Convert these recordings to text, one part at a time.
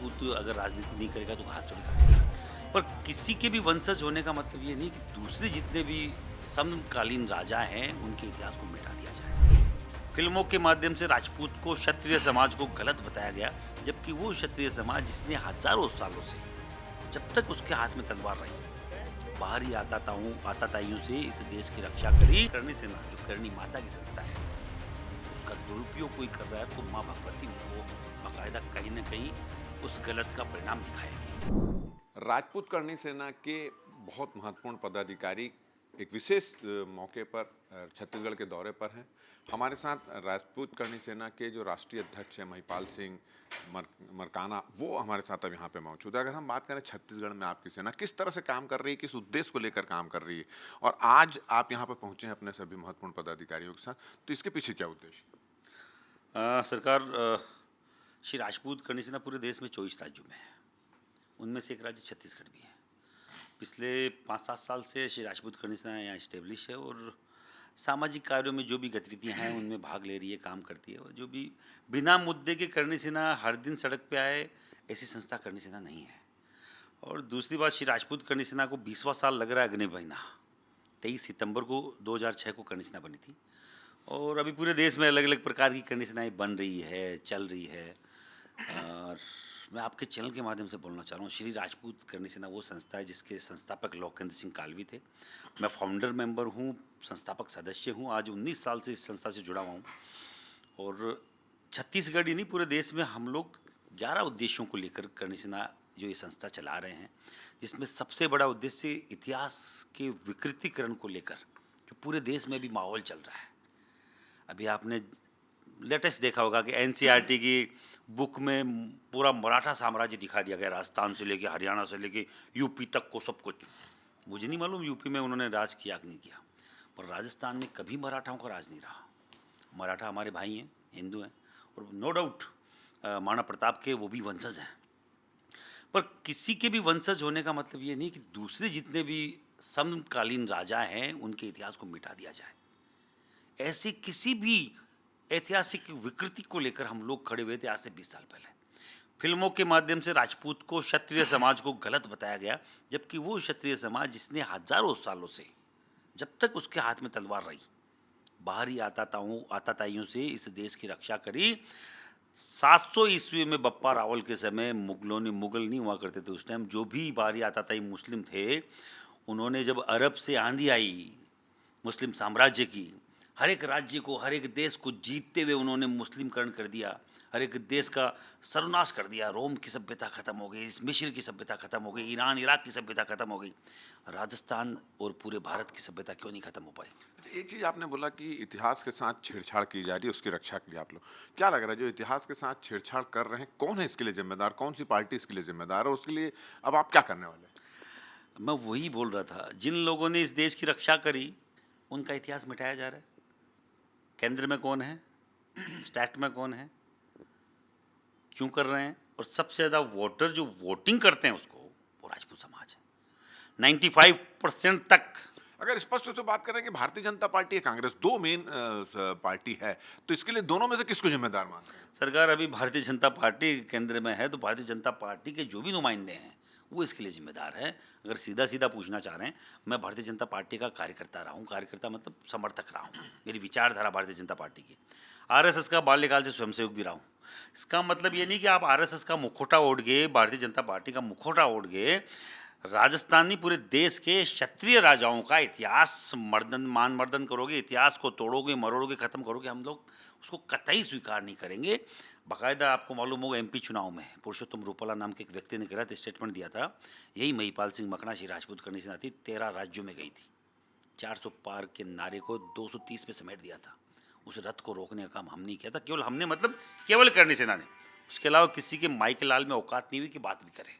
राजपूत अगर राजनीति नहीं करेगा तो घास थोड़ी काटेगा। पर किसी के भी वंशज होने का मतलब ये नहीं कि दूसरे जितने भी समकालीन राजा हैं उनके इतिहास को मिटा दिया जाए। फिल्मों के माध्यम से राजपूत को क्षत्रिय समाज को गलत बताया गया, जबकि वो क्षत्रिय समाज जिसने हजारों सालों से, जब तक उसके हाथ में तलवार रही, बाहरी आताताइयों से इस देश की रक्षा करी। करनी सेना जो करनी माता की संस्था है, उसका दुरुपयोग कोई कर रहा है तो माँ भगवती उसको बाकायदा कहीं न कहीं उस गलत का परिणाम दिखाएगी। राजपूत करनी सेना के बहुत महत्वपूर्ण पदाधिकारी एक विशेष मौके पर छत्तीसगढ़ के दौरे पर हैं। हमारे साथ राजपूत करनी सेना के जो राष्ट्रीय अध्यक्ष हैं महिपाल सिंह मरकाना, वो हमारे साथ अब यहाँ पे मौजूद है। अगर हम बात करें छत्तीसगढ़ में आपकी सेना किस तरह से काम कर रही है, किस उद्देश्य को लेकर काम कर रही है, और आज आप यहाँ पर पहुँचे हैं अपने सभी महत्वपूर्ण पदाधिकारियों के साथ, तो इसके पीछे क्या उद्देश्य? सरकार श्री राजपूत करनी सेना पूरे देश में 24 राज्यों में है। उनमें से एक राज्य छत्तीसगढ़ भी है। पिछले 5-7 साल से श्री राजपूत करनी सेना यहाँ इस्टेब्लिश है और सामाजिक कार्यों में जो भी गतिविधियाँ हैं उनमें भाग ले रही है, काम करती है। और जो भी बिना मुद्दे के करनी सेना हर दिन सड़क पे आए, ऐसी संस्था करनी सेना नहीं है। और दूसरी बात, श्री राजपूत करनी सेना को 20वां साल लग रहा है अगले महीना। 23 सितंबर को 2006 को करनी सेना बनी थी और अभी पूरे देश में अलग अलग प्रकार की करनी सेनाएँ बन रही है, चल रही है। और मैं आपके चैनल के माध्यम से बोलना चाह रहा हूँ, श्री राजपूत करनी सेना वो संस्था है जिसके संस्थापक लौकेंद्र सिंह कालवी थे। मैं फाउंडर मेंबर हूँ, संस्थापक सदस्य हूँ। आज 19 साल से इस संस्था से जुड़ा हुआ हूँ और छत्तीसगढ़ ही नहीं पूरे देश में हम लोग 11 उद्देश्यों को लेकर करनी सेना जो ये संस्था चला रहे हैं, जिसमें सबसे बड़ा उद्देश्य इतिहास के विकृतीकरण को लेकर जो पूरे देश में भी माहौल चल रहा है। अभी आपने लेटेस्ट देखा होगा कि एनसीईआरटी की बुक में पूरा मराठा साम्राज्य दिखा दिया गया, राजस्थान से लेके हरियाणा से लेके यूपी तक को सब कुछ। मुझे नहीं मालूम यूपी में उन्होंने राज किया कि नहीं किया, पर राजस्थान में कभी मराठाओं का राज नहीं रहा। मराठा हमारे भाई हैं, हिंदू हैं और नो डाउट महाराणा प्रताप के वो भी वंशज हैं। पर किसी के भी वंशज होने का मतलब ये नहीं कि दूसरे जितने भी समकालीन राजा हैं उनके इतिहास को मिटा दिया जाए। ऐसे किसी भी ऐतिहासिक विकृति को लेकर हम लोग खड़े हुए थे आज से 20 साल पहले। फिल्मों के माध्यम से राजपूत को क्षत्रिय समाज को गलत बताया गया, जबकि वो क्षत्रिय समाज जिसने हजारों सालों से, जब तक उसके हाथ में तलवार रही, बाहरी आताताइयों से इस देश की रक्षा करी। 700 ईस्वी में बप्पा रावल के समय मुगल नहीं हुआ करते थे उस टाइम, जो भी बाहरी आताताई मुस्लिम थे, उन्होंने जब अरब से आंधी आई मुस्लिम साम्राज्य की, हर एक राज्य को, हर एक देश को जीतते हुए उन्होंने मुस्लिमकरण कर दिया, हर एक देश का सर्वनाश कर दिया। रोम की सभ्यता खत्म हो गई, मिस्र की सभ्यता खत्म हो गई, ईरान इराक की सभ्यता खत्म हो गई। राजस्थान और पूरे भारत की सभ्यता क्यों नहीं खत्म हो पाई? अच्छा, एक चीज़ आपने बोला कि इतिहास के साथ छेड़छाड़ की जा रही है, उसकी रक्षा के लिए आप लोग, क्या लग रहा है जो इतिहास के साथ छेड़छाड़ कर रहे हैं, कौन है इसके लिए जिम्मेदार, कौन सी पार्टी इसके लिए जिम्मेदार है, उसके लिए अब आप क्या करने वाले हैं? मैं वही बोल रहा था, जिन लोगों ने इस देश की रक्षा करी उनका इतिहास मिटाया जा रहा है। केंद्र में कौन है, स्टेट में कौन है, क्यों कर रहे हैं? और सबसे ज़्यादा वोटर जो वोटिंग करते हैं उसको, वो राजपूत समाज है 95% तक। अगर स्पष्ट रूप से बात करें कि भारतीय जनता पार्टी है, कांग्रेस, दो मेन पार्टी है, तो इसके लिए दोनों में से किसको जिम्मेदार मानते हैं? सरकार अभी भारतीय जनता पार्टी केंद्र में है, तो भारतीय जनता पार्टी के जो भी नुमाइंदे हैं वो इसके लिए जिम्मेदार है। अगर सीधा सीधा पूछना चाह रहे हैं, मैं भारतीय जनता पार्टी का कार्यकर्ता रहा हूँ, कार्यकर्ता मतलब समर्थक रहा हूँ, मेरी विचारधारा भारतीय जनता पार्टी की। आरएसएस का बाल्यकाल से स्वयंसेवक भी रहा हूँ। इसका मतलब ये नहीं कि आप आरएसएस का मुखौटा ओढ़ के, भारतीय जनता पार्टी का मुखौटा ओढ़ के राजस्थानी पूरे देश के क्षत्रिय राजाओं का इतिहास मान मर्दन करोगे, इतिहास को तोड़ोगे, मरोड़ोगे, ख़त्म करोगे। हम लोग उसको कतई स्वीकार नहीं करेंगे। बाकायदा आपको मालूम होगा एमपी चुनाव में पुरुषोत्तम रूपाला नाम के एक व्यक्ति ने गलत स्टेटमेंट दिया था। यही महिपाल सिंह मकना श्री राजपूत करनी सेना थी, 13 राज्यों में गई थी, 400 पार के नारे को 230 में समेट दिया था। उस रथ को रोकने का काम हम नहीं किया था, केवल हमने मतलब केवल करनी सेना ने। उसके अलावा किसी के माई के लाल में औकात नहीं हुई कि बात भी करें।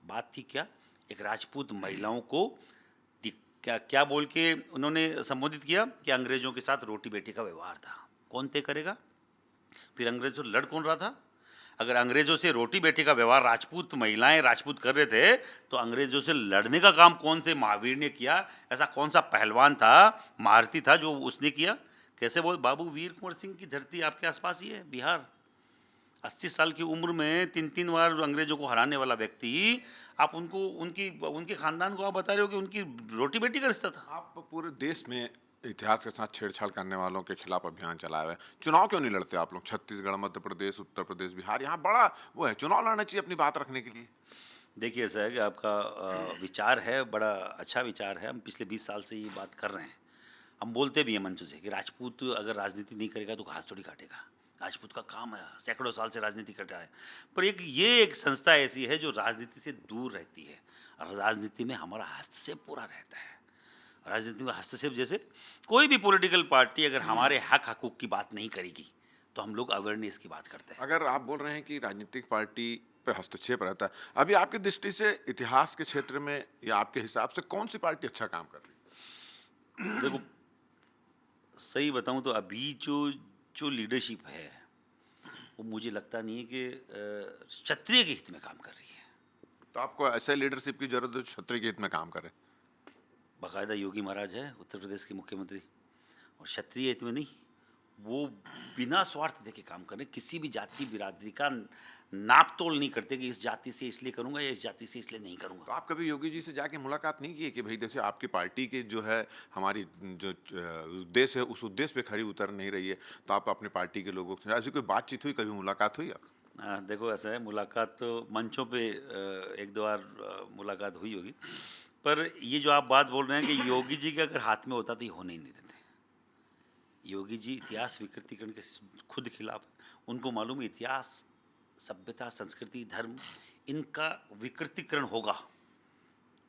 बात थी क्या, एक राजपूत महिलाओं को क्या बोल के उन्होंने संबोधित किया कि अंग्रेजों के साथ रोटी बेटी का व्यवहार था। कौन तय करेगा? फिर अंग्रेजों से लड़ कौन रहा था? अगर अंग्रेजों से रोटी बेटी का व्यवहार राजपूत महिलाएं राजपूत कर रहे थे, तो अंग्रेजों से लड़ने का काम कौन से महावीर ने किया? ऐसा कौन सा पहलवान था, महारथी था जो उसने किया? कैसे बोल, बाबू वीर कुंवर सिंह की धरती आपके आसपास ही है, बिहार। 80 साल की उम्र में 3-3 बार अंग्रेजों को हराने वाला व्यक्ति, आप उनको उनके खानदान को आप बता रहे हो कि उनकी रोटी-बेटी का रिश्ता था। आप पूरे देश में इतिहास के साथ छेड़छाड़ करने वालों के खिलाफ अभियान चलाए हुए हैं। चुनाव क्यों नहीं लड़ते आप लोग? छत्तीसगढ़, मध्य प्रदेश, उत्तर प्रदेश, बिहार, यहाँ बड़ा वो है, चुनाव लड़ना चाहिए अपनी बात रखने के लिए। देखिए ऐसा है कि आपका विचार है, बड़ा अच्छा विचार है। हम पिछले 20 साल से ये बात कर रहे हैं। हम बोलते भी हैं मंच से कि राजपूत अगर राजनीति नहीं करेगा तो घास थोड़ी काटेगा। राजपूत का काम है, सैकड़ों साल से राजनीति कर रहा है। पर एक संस्था ऐसी है जो राजनीति से दूर रहती है और राजनीति में हमारा हस्तक्षेप पूरा रहता है। राजनीति में हस्तक्षेप जैसे कोई भी पॉलिटिकल पार्टी अगर हमारे हक हकूक़ की बात नहीं करेगी, तो हम लोग अवेयरनेस की बात करते हैं। अगर आप बोल रहे हैं कि राजनीतिक पार्टी पे हस्तक्षेप रहता है, अभी आपकी दृष्टि से इतिहास के क्षेत्र में या आपके हिसाब से कौन-सी पार्टी अच्छा काम कर रही है? देखो, सही बताऊँ तो अभी जो जो लीडरशिप है, वो मुझे लगता नहीं है कि क्षत्रिय के हित में काम कर रही है। तो आपको ऐसे लीडरशिप की ज़रूरत है जो क्षत्रिय के हित में काम करे। बाकायदा योगी महाराज है उत्तर प्रदेश के मुख्यमंत्री, और क्षत्रिय हित में नहीं, वो बिना स्वार्थ देखे काम कर रहे हैं। किसी भी जाति बिरादरी का नाप तोल नहीं करते कि इस जाति से इसलिए करूँगा या इस जाति से इसलिए नहीं तो करूँगा। आप कभी योगी जी से जाके मुलाकात नहीं की है कि भाई देखिए आपकी पार्टी की जो है हमारी जो उद्देश्य है उस उद्देश्य पे खरी उतर नहीं रही है, तो आप अपने पार्टी के लोगों से ऐसी कोई बातचीत हुई, कभी मुलाकात हुई आप? देखो ऐसा है, मुलाकात तो मंचों पे 1-2 बार मुलाकात हुई होगी। पर ये जो आप बात बोल रहे हैं कि योगी जी के अगर हाथ में होता तो ये होने ही नहीं देते। योगी जी इतिहास विकृतीकरण के खुद खिलाफ हैं। उनको मालूम है इतिहास, सभ्यता, संस्कृति, धर्म, इनका विकृतीकरण होगा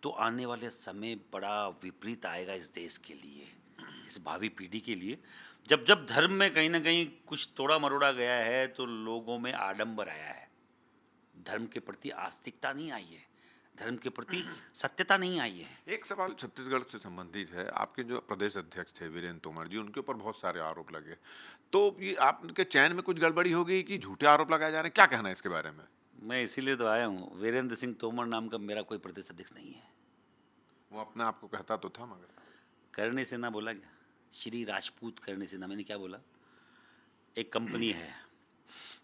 तो आने वाले समय बड़ा विपरीत आएगा इस देश के लिए, इस भावी पीढ़ी के लिए। जब जब धर्म में कहीं ना कहीं कुछ तोड़ा मरोड़ा गया है तो लोगों में आडंबर आया है, धर्म के प्रति आस्तिकता नहीं आई है, धर्म के प्रति सत्यता नहीं आई है। एक सवाल छत्तीसगढ़ से संबंधित है। आपके जो प्रदेश अध्यक्ष थे वीरेंद्र तोमर जी, उनके ऊपर बहुत सारे आरोप लगे। तो ये आपके चयन में कुछ गड़बड़ी हो गई कि झूठे आरोप लगाए जा रहे हैं? क्या कहना है इसके बारे में? मैं इसीलिए तो आया हूँ। वीरेंद्र सिंह तोमर नाम का मेरा कोई प्रदेश अध्यक्ष नहीं है। वो अपने आप को कहता तो था मगर। करणी सेना बोला क्या? श्री राजपूत करणी सेना, मैंने क्या बोला? एक कंपनी है,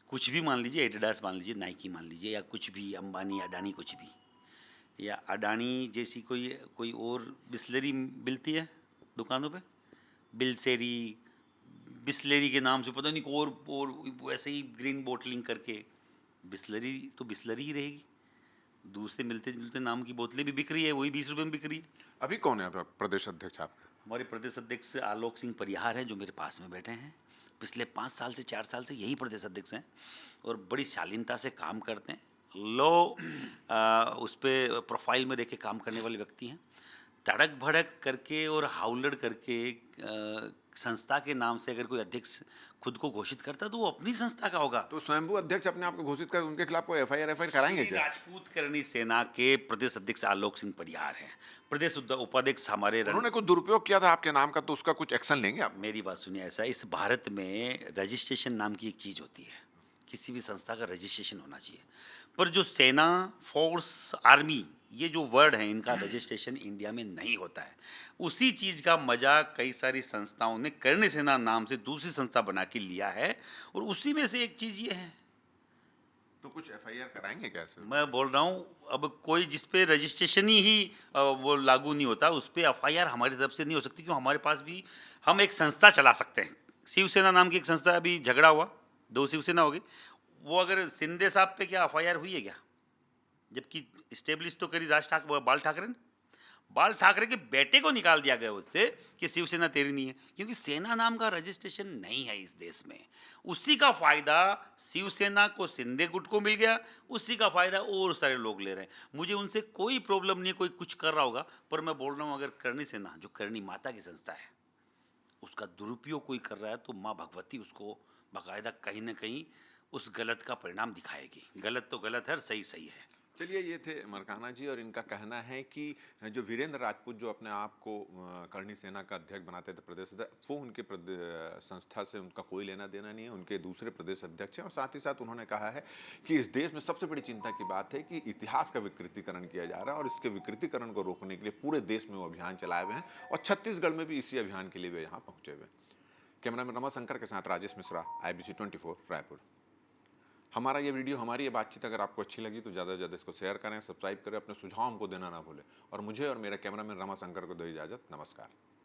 कुछ भी मान लीजिए, एडिडास मान लीजिए, नाइकी मान लीजिए, या कुछ भी, अंबानी, अडानी, कुछ भी, या अडानी जैसी कोई कोई और बिस्लरी मिलती है दुकानों पे, बिलसेरी, बिस्लरी के नाम से पता नहीं और वैसे ही ग्रीन बोटलिंग करके, बिस्लरी तो बिस्लरी ही रहेगी। दूसरे मिलते जुलते नाम की बोतलें भी बिक रही है, वही 20 रुपये में बिक रही है। अभी कौन है आप प्रदेश अध्यक्ष आपके? हमारे प्रदेश अध्यक्ष आलोक सिंह परिहार हैं, जो मेरे पास में बैठे हैं। पिछले 5 साल से 4 साल से यही प्रदेश अध्यक्ष हैं और बड़ी शालीनता से काम करते हैं। लो उस पर प्रोफाइल में रह के काम करने वाले व्यक्ति हैं। तड़क भड़क करके और हाउलड़ करके संस्था के नाम से अगर कोई अध्यक्ष खुद को घोषित करता है तो वो अपनी संस्था का होगा। तो स्वयंभू अध्यक्ष अपने आप को घोषित कर उनके खिलाफ कोई एफआईआर कराएंगे क्या? राजपूत करणी सेना के प्रदेश अध्यक्ष आलोक सिंह परिहार हैं। प्रदेश उपाध्यक्ष हमारे उन्होंने कुछ दुरुपयोग किया था आपके नाम का, तो उसका कुछ एक्शन लेंगे आप? मेरी बात सुनिए, ऐसा इस भारत में रजिस्ट्रेशन नाम की एक चीज़ होती है, किसी भी संस्था का रजिस्ट्रेशन होना चाहिए। पर जो सेना, फोर्स, आर्मी, ये जो वर्ड हैं, इनका रजिस्ट्रेशन इंडिया में नहीं होता है। उसी चीज़ का मजाक कई सारी संस्थाओं ने करणी सेना नाम से दूसरी संस्था बना के लिया है, और उसी में से एक चीज़ ये है। तो कुछ एफआईआर कराएंगे क्या सर? मैं बोल रहा हूँ, अब कोई जिस पे रजिस्ट्रेशन ही वो लागू नहीं होता, उस पर एफआईआर हमारी तरफ से नहीं हो सकती, क्यों हमारे पास भी हम एक संस्था चला सकते हैं। शिवसेना नाम की एक संस्था, अभी झगड़ा हुआ, 2 शिवसेना हो गई, वो अगर शिंदे साहब पे क्या एफआईआर हुई है क्या? जबकि इस्टेब्लिश तो करी बाल ठाकरे ने। बाल ठाकरे के बेटे को निकाल दिया गया उससे कि शिवसेना तेरी नहीं है, क्योंकि सेना नाम का रजिस्ट्रेशन नहीं है इस देश में। उसी का फायदा शिवसेना को, शिंदे गुट को मिल गया, उसी का फायदा और सारे लोग ले रहे हैं। मुझे उनसे कोई प्रॉब्लम नहीं है, कोई कुछ कर रहा होगा, पर मैं बोल रहा हूँ अगर करणी सेना, जो करणी माता की संस्था है, उसका दुरुपयोग कोई कर रहा है तो माँ भगवती उसको बाकायदा कहीं ना कहीं उस गलत का परिणाम दिखाएगी। गलत तो गलत है, सही सही है। चलिए, ये थे मरकाना जी, और इनका कहना है कि जो वीरेंद्र राजपूत जो अपने आप को करणी सेना का अध्यक्ष बनाते थे, प्रदेश अध्यक्ष, वो उनके संस्था से उनका कोई लेना देना नहीं है, उनके दूसरे प्रदेश अध्यक्ष हैं। और साथ ही साथ उन्होंने कहा है कि इस देश में सबसे बड़ी चिंता की बात है कि इतिहास का विकृतीकरण किया जा रहा है, और इसके विकृतीकरण को रोकने के लिए पूरे देश में वो अभियान चलाए हुए हैं, और छत्तीसगढ़ में भी इसी अभियान के लिए वे यहाँ पहुँचे हुए हैं। कैमरामैन रमाशंकर के साथ राजेश मिश्रा, IBC 24 रायपुर। हमारा ये वीडियो, हमारी ये बातचीत अगर आपको अच्छी लगी तो ज़्यादा से ज़्यादा इसको शेयर करें, सब्सक्राइब करें, अपने सुझाव हमको देना ना भूलें। और मुझे और मेरे कैमरामैन रमाशंकर को दो इजाज़त। नमस्कार।